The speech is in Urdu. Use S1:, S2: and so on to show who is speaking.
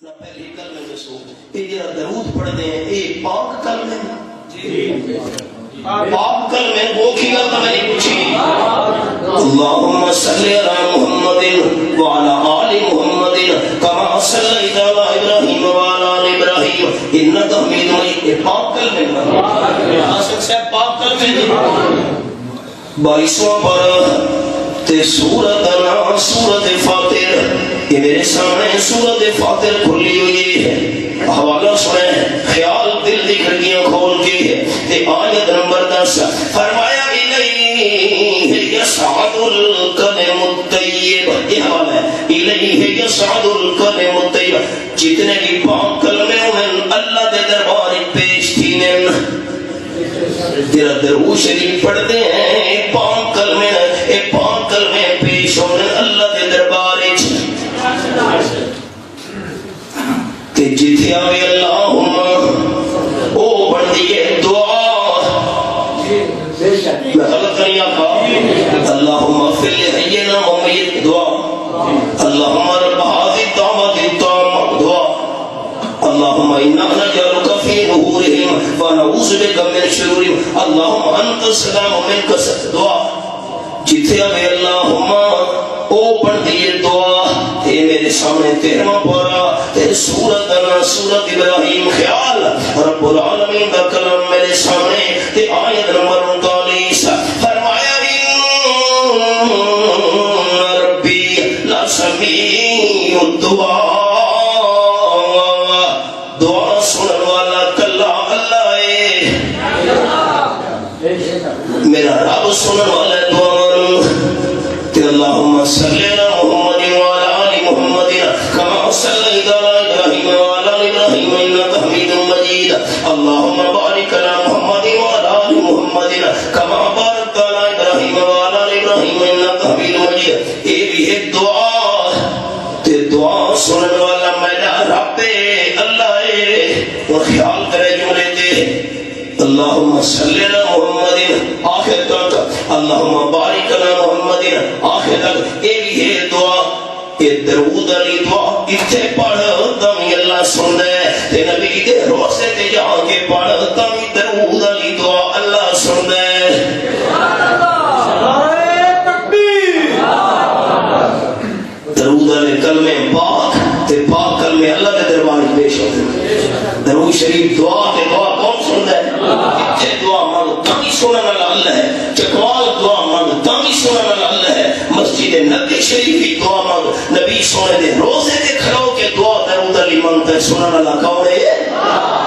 S1: نہ پہلی کلمے میں سو یہ جرا درود پڑھتے ہیں یہ پاک کلمے جی پاک کلمے وہ کی گل تو میں نے پوچھی اللہم صلی علی محمد وعلی آل محمد کما صلیت علی ابراہیم وعلی آل ابراہیم انک حمید مجید یہ پاک کلمے حسن صاحب پاک کلمے 22واں پارہ تے سورت فاتر یہ میرے سامنے سورت فاتر کھلی ہوئی ہے حوالہ سنیں خیال دل دی کھڑکیاں کھول کے ہے تے آیت نمبر 10 فرمایا الیہ یصعد الکلم الطیب یہ حوالہ ہے الیہ یصعد الکلم الطیب جتنے بھی پاک کلمے انہیں اللہ دے دربار پیش تھینے تیرا درود شریف پڑھتے ہیں پاک کلمے پیش ہونے اللہ کے دربار کہ جتھے آوے اللہم او بڑھتی ہے دعا میں غلط نہیں آقا اللہم اغفر لحینا و میت دعا اللہم رب هذه الدعوة التامة دعا اللہم انا نجعلک فی نحورہم ونعوذ بک من شرورہم اللہم انت السلام منک السلام دعا جتھے آوے اللہم او پڑھتی ہے دعا اے میرے سامنے 13واں پارہ تے سورت ابراہیم خیال رب العالمین کا کلام میرے سامنے تے آیت نمبر 39 فرمایا ان ربی لسمیع الدعا دعا سنن والا کلا اللہ ہے میرا رب سنن والا دعا تے اللہم صلی علی محمد وعلی آل محمد کما صلیت علی ابراہیم وعلی آل ابراہیم انک حمید مجید اللہم بارک علی محمد وعلی آل محمد کما بارکت علی ابراہیم وعلی آل ابراہیم انک حمید مجید یہ بھی ہے دعا تے دعا سنن والا میرا رب اللہ ہے اور خیال کرے جملے دے اللہم صلی علی محمد آخر تک اللہم بارک علی محمد آخر تک یہ بھی ہے دعا یہ درود علی دعا اتھے پڑھ تمی اللہ سن دے تے نبی دے روزے تے جا کے پڑھ تمی درود علی دعا اللہ سن دے درود علی کلمے پاک تے پاک کلمے اللہ کے دربار پیش ہوتے درود شریف دعا تے دعا کون سن دے اتھے دعا مانگ تمی سنن والا اللہ ہے چکوال دعا مانگ تمی سنن والا اللہ ہے مسجد نبی شریف کی دعا مانگ نبی سونے دے روزے دے کھڑو کے دعا درود علی مانگتا ہے سنن والا کون ہے